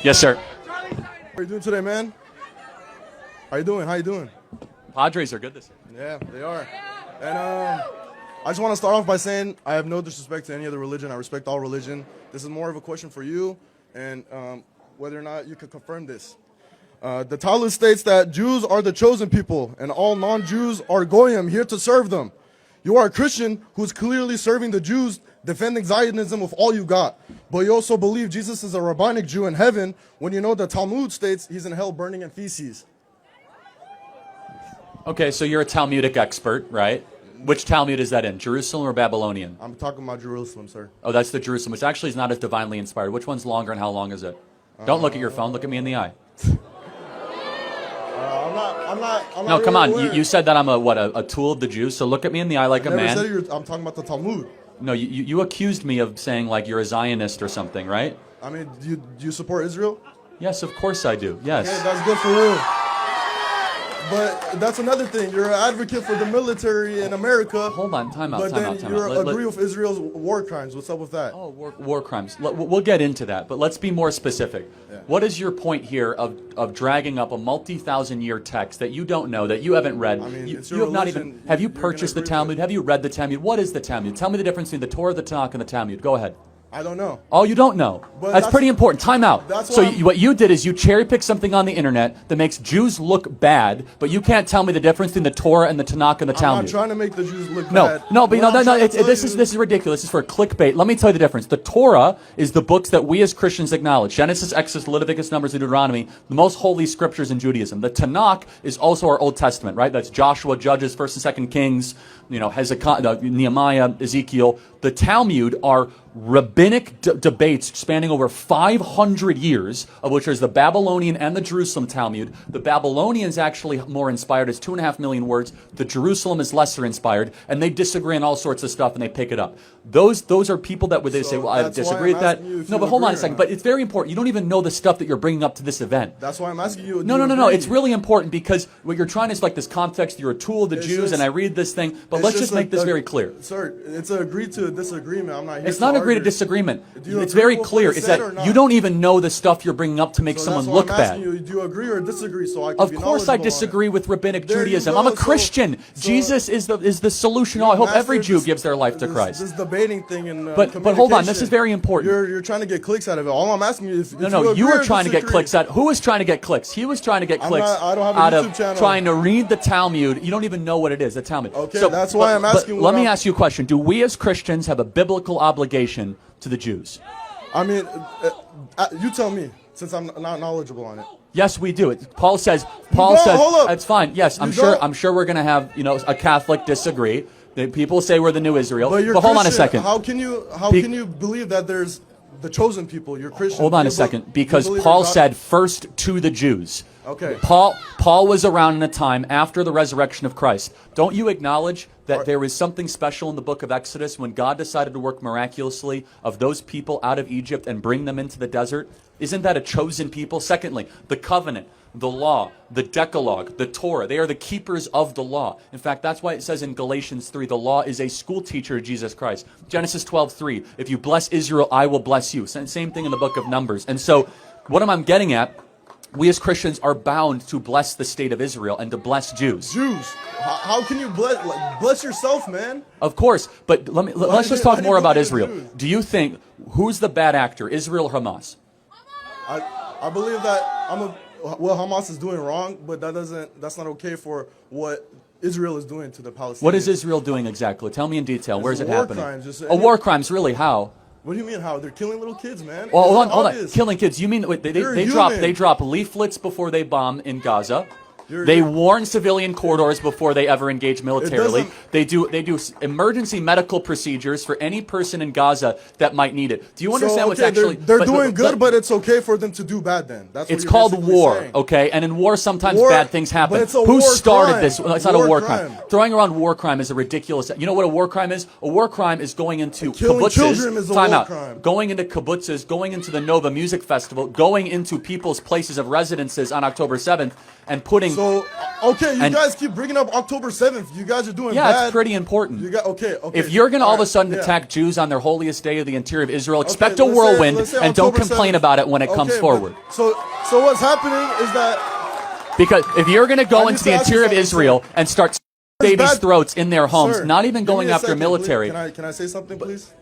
Yes, sir. How are you doing today, man? How you doing? How you doing? Padres are good this year. Yeah, they are. And I just want to start off by saying I have no disrespect to any other religion. I respect all religion. This is more of a question for you and whether or not you can confirm this. The Talmud states that Jews are the chosen people and all non-Jews are goyim, here to serve them. You are a Christian who's clearly serving the Jews, defending Zionism with all you got. But you also believe Jesus is a rabbinic Jew in heaven when you know the Talmud states he's in hell burning in feces. Okay, so you're a Talmudic expert, right? Which Talmud is that in? Jerusalem or Babylonian? I'm talking about Jerusalem, sir. Oh, that's the Jerusalem, which actually is not as divinely inspired. Which one's longer and how long is it? Don't look at your phone. Look at me in the eye. I'm not No, come really on. aware. You said that I'm a tool of the Jews, so look at me in the eye like a Never man. said I'm talking about the Talmud. No, you accused me of saying like you're a Zionist or something, right? I mean, do you support Israel? Yes, of course I do. Yes. Okay, that's good for you. But that's another thing. You're an advocate for the military in America. Hold on, time out, But time then out, time you out. agree with Israel's war crimes. What's up with that? Oh, war crimes. We'll get into that, but let's be more specific. Yeah. What is your point here of dragging up a multi-thousand-year text that you don't know, that you haven't read? I mean, you, it's you your have not religion. even. Have you You're gonna purchased the agree with Talmud? it. Have you read the Talmud? What is the Talmud? Tell me the difference between the Torah, the Tanakh, and the Talmud. Go ahead. I don't know. Oh, you don't know. But That's pretty important. Time out. That's So why what you did is you cherry-picked something on the internet that makes Jews look bad, but you can't tell me the difference between the Torah and the Tanakh and the I'm Talmud. not trying to make the Jews look No, bad. no, but What no, I'm no, trying to tell this you is ridiculous. This is for clickbait. Let me tell you the difference. The Torah is the books that we as Christians acknowledge: Genesis, Exodus, Leviticus, Numbers, and Deuteronomy, the most holy scriptures in Judaism. The Tanakh is also our Old Testament, right? That's Joshua, Judges, First and Second Kings, Hezekiah, Nehemiah, Ezekiel. The Talmud are rabbinic debates spanning over 500 years, of which there's the Babylonian and the Jerusalem Talmud. The Babylonian is actually more inspired. It's 2.5 million words. The Jerusalem is lesser inspired, and they disagree on all sorts of stuff, and they pick it up. Those are people that would they say, well, I that's why disagree I'm with that. asking you if No, you but hold on a agree or second. not. But it's very important. You don't even know the stuff that you're bringing up to this event. That's why I'm asking you. No. It's really important because what you're trying is like this context. You're a tool of the It's Jews, just- and I read this thing. But It's let's just make this a- very clear. Sir, it's an agree to disagreement. I'm not here It's to not agree to argue. disagreement. Do you It's agree very with what clear. I It's said that or not? you don't even know the stuff you're bringing up to make So someone that's why look I'm bad. asking you, do you agree or disagree so I can Of be course, I knowledgeable on it? disagree with rabbinic There you Judaism. go. I'm a So- Christian. so- Jesus is the solution. Oh, I hope every Master, Jew this- gives their life to Christ. This debating thing and But hold on, this is very important. You're trying to get clicks out of it. All I'm asking you is No, you were trying to get clicks out. Who was trying to get clicks? He was trying to get clicks I don't have a out YouTube of channel. trying to read the Talmud. You don't even know what it is, the Talmud. Okay, that's why I'm asking Let what me I'm- ask you a question. Do we as Christians have a biblical obligation to the Jews? I mean, you tell me since I'm not knowledgeable on it. Yes, we do. Paul says. don't? Hold up. That's fine. Yes, You don't? I'm sure we're going to have a Catholic disagree. The people say we're the new Israel. But you're hold on a Christian. second. How can you believe that there's the chosen people? You're Christian. Hold on You a second, you because believe Paul in God? said first to the Jews. Okay. Paul was around in a time after the resurrection of Christ. Don't you acknowledge that there was something special in the book of Exodus when God decided to work miraculously of those people out of Egypt and bring them into the desert? Isn't that a chosen people? Secondly, the covenant, the law, the Decalogue, the Torah, they are the keepers of the law. In fact, that's why it says in Galatians 3, the law is a school teacher of Jesus Christ. Genesis 12:3, if you bless Israel, I will bless you. Same thing in the book of Numbers. And so what I'm getting at, we as Christians are bound to bless the state of Israel and to bless Jews. Jews. How can you bless yourself, man? Of course, but let's just talk why do more you about believe Israel. Jews? Do you think, who's the bad actor, Israel or Hamas? I believe that what Hamas is doing wrong, but that's not okay for what Israel is doing to the Palestinians. What is Israel doing exactly? Tell me in detail. Where's it war happening? crimes, just War crimes, really? How? What do you mean how? They're killing little kids, man. Well, hold It's on. obvious. Killing kids. You mean wait, You're they human. drop leaflets before they bomb in Gaza? You're- They warn civilian corridors before they ever engage militarily. doesn't- They do emergency medical procedures for any person in Gaza that might need it. Do you understand what's actually? They're doing good, but it's okay for them to do bad. Then that's what it's you're called basically war, saying. okay? And in war, sometimes War- bad things happen. but it's a Who war started crime. this? Well, it's not a War war crime. crime. Throwing around war crime is a ridiculous. You know what a war crime is? A war crime is going into Killing kibbutzes. children is a Time war out. crime. Going into kibbutzes, going into the Nova Music Festival, going into people's places of residences on October 7th, and putting So, okay, you guys keep bringing up October 7th. You guys are doing bad. Yeah, it's pretty important. Okay. If you're going to all of a sudden attack Jews on their holiest day of the interior of Israel, expect a whirlwind and don't complain about it when it comes forward. So what's happening is that... Because if you're going to go into the interior of Israel and start babies' throats in their homes, not even going after military... Can I say something, please?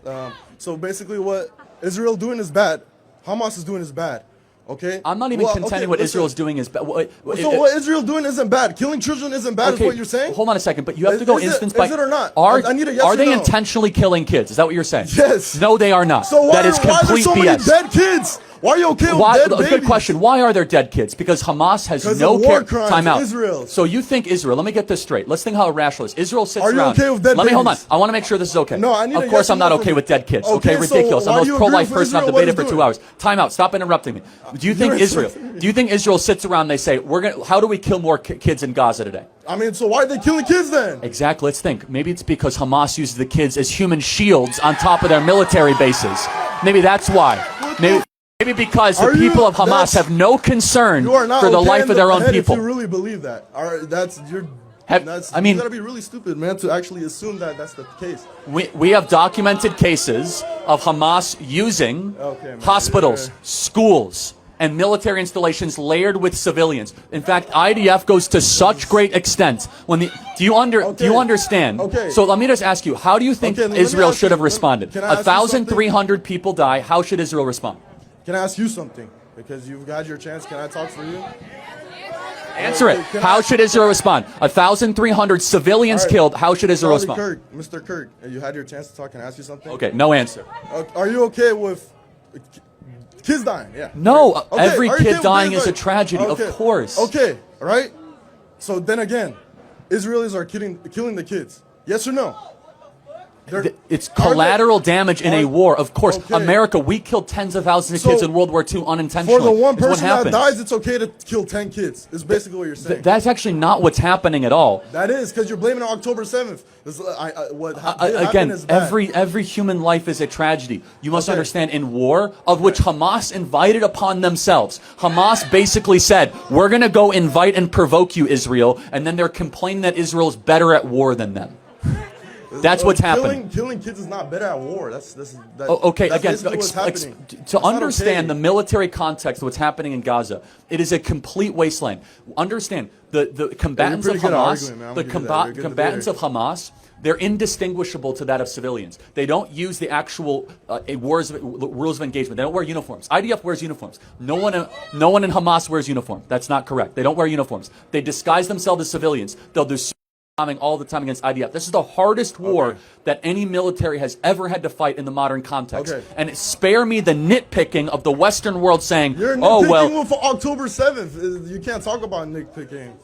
So basically what Israel doing is bad. Hamas is doing is bad. Okay. I'm not even contending what Israel is doing is bad. So what Israel doing isn't bad. Killing children isn't bad, is what you're saying? Hold on a second, but you have to go instance by. Is it or not? Are, I need a yes are they or no. intentionally killing kids? Is that what you're saying? Yes. No, they are not. So that is complete why are there so BS. many dead kids? Why are you okay with dead babies? Good question. Why are there dead kids? Because Hamas has no war care. crimes Time out. Israel. So you think Israel? Let me get this straight. Let's think how irrational it is. Israel sits around. Are you okay with dead Let me hold on. babies? I want to make sure this is okay. No, I need Of a course, yes I'm not or no okay from with dead kids. Okay, Okay, so ridiculous. I'm why the do most you pro-life agree with person. I've Israel? debated What for is 2 doing? hours. Time out. Stop interrupting me. Do you think Israel? Do you think Israel sits around? They say, "We're gonna. How do we kill more kids in Gaza today?" I mean, so why are they killing kids then? Exactly. Let's think. Maybe it's because Hamas uses the kids as human shields on top of their military bases. Maybe that's why. Maybe because the people of Hamas have no concern for the life of their own people. If you really believe that, you gotta be really stupid, man, to actually assume that that's the case. We have documented cases of Hamas using hospitals, schools, and military installations layered with civilians. In fact, IDF goes to such great extent when the do you understand? Okay. So let me just ask you, how do you think Israel should have responded? Can I ask you 1,300 people die. How should Israel respond? Can I ask you something? Because you've had your chance. Can I talk for you? Answer it. How should Israel respond? 1,300 civilians killed. How should Israel respond? Kirk, Mr. Kirk, you had your chance to talk. Can I ask you something? Okay, no answer. Are you okay with kids dying? Yeah. No, every kid dying is a tragedy, of course. Okay, right? So then again, Israelis are killing the kids. Yes or no? It's collateral damage in a war, of course. America, we killed tens of thousands of kids in World War II unintentionally. For the one person that dies, it's okay to kill 10 kids. Is basically what you're saying. That's actually not what's happening at all. That is, because you're blaming on October 7th. Again, every human life is a tragedy. You must understand, in war, of which Hamas invited upon themselves. Hamas basically said, we're going to go invite and provoke you, Israel, and then they're complaining that Israel is better at war than them. That's what's happening. Killing kids is not better at war. Okay, again, to understand the military context of what's happening in Gaza, it is a complete wasteland. Understand, the combatants of Hamas, combatants of Hamas, they're indistinguishable to that of civilians. They don't use the actual rules of engagement. They don't wear uniforms. IDF wears uniforms. No one in Hamas wears uniform. That's not correct. They don't wear uniforms. They disguise themselves as civilians. They'll do bombing all the time against IDF. This is the hardest war that any military has ever had to fight in the modern context. And spare me the nitpicking of the Western world saying, you're nitpicking for October 7th. You can't talk about nitpicking.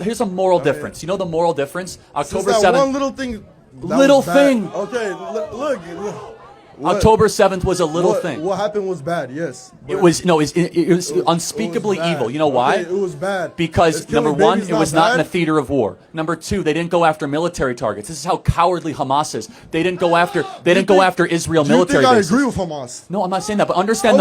Here's a moral difference. You know the moral difference? October 7th. One little thing. Okay, look. October 7th was a little thing. What happened was bad, yes. It was unspeakably evil. You know why? It was bad. Because number one, it was not in a theater of war. Number two, they didn't go after military targets. This is how cowardly Hamas is. They didn't go after Israel military bases. I agree with Hamas? No, I'm not saying that, but understand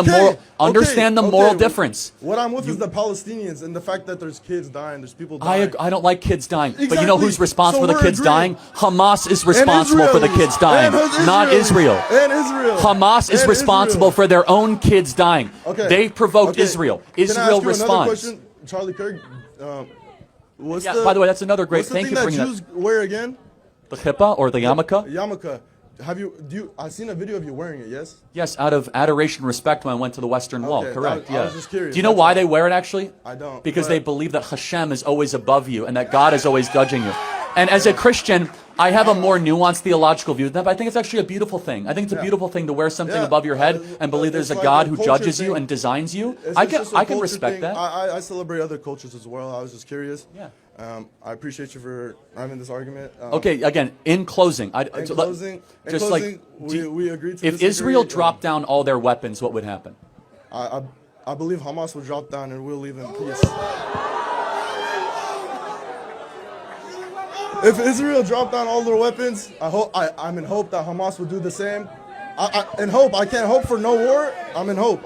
the moral difference. What I'm with is the Palestinians and the fact that there's kids dying, there's people dying. I don't like kids dying. But you know who's responsible for the kids dying? Hamas is responsible for the kids dying, not Israel. Hamas is responsible for their own kids dying. They provoked Israel. Israel responds. Charlie Kirk, by the way, that's another great thing. What's the thing that Jews wear again? The kippah or the yarmulke? Yarmulke. I've seen a video of you wearing it, yes? Yes, out of adoration and respect when I went to the Western Wall, correct. I was just curious. Do you know why they wear it, actually? I don't. Because they believe that Hashem is always above you and that God is always judging you. And as a Christian, I have a more nuanced theological view than that, but I think it's actually a beautiful thing. I think it's a beautiful thing to wear something above your head and believe there's a God who judges you and designs you. I can respect that. I celebrate other cultures as well. I was just curious. Yeah. I appreciate you for having this argument. Okay, again, in closing, we agreed to if Israel dropped down all their weapons, what would happen? I believe Hamas would drop down and we'll live in peace. If Israel dropped down all their weapons, I'm in hope that Hamas would do the same. I can't hope for no war. I'm in hope.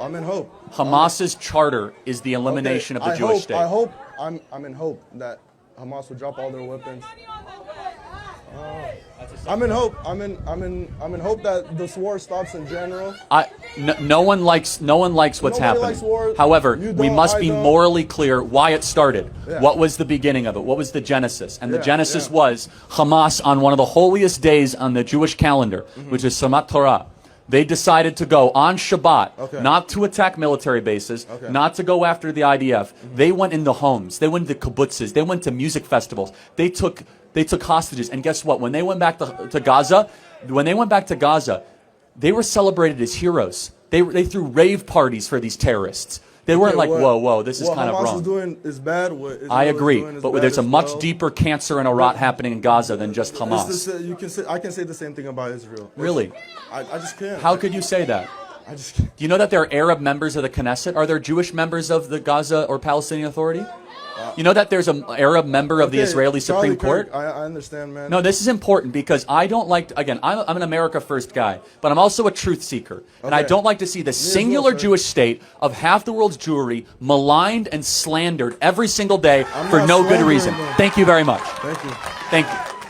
Hamas's charter is the elimination of the Jewish state. I I'm in hope that Hamas will drop all their weapons. I'm in hope. I'm in hope that this war stops in general. No one likes what's Nobody happening. likes war. However, You we don't, must I be don't. morally clear why it started. Yeah. What was the beginning of it? What was the genesis? And the Yeah, genesis yeah. was Hamas on one of the holiest days on the Jewish calendar, which is Samat Torah. They decided to go on Shabbat, Okay. not to attack military bases, Okay. not to go after the IDF. They went into homes. They went to kibbutzes. They went to music festivals. They took hostages. And guess what? When they went back to Gaza, they were celebrated as heroes. They threw rave parties for these terrorists. They weren't like, whoa, this is kind of wrong. What Hamas wrong. is doing is bad. What Israel I is agree, doing is but bad there's a as much well. deeper cancer and a rot happening in Gaza than just It's Hamas. I can say the same thing about Israel. Really? I just can't. How could you say that? I just can't. Do you know that there are Arab members of the Knesset? Are there Jewish members of the Gaza or Palestinian Authority? You know that there's an Arab member of the Okay, Israeli Charlie Supreme Court? Kirk, I understand, man. No, this is important because I don't like, again, I'm an America First guy, but I'm also a truth seeker. And I Okay. don't like to see the singular sir. Jewish state of half the world's Jewry maligned and slandered every single day I'm for not no good slandering reason. them. Thank you very much. Thank you. Thank you.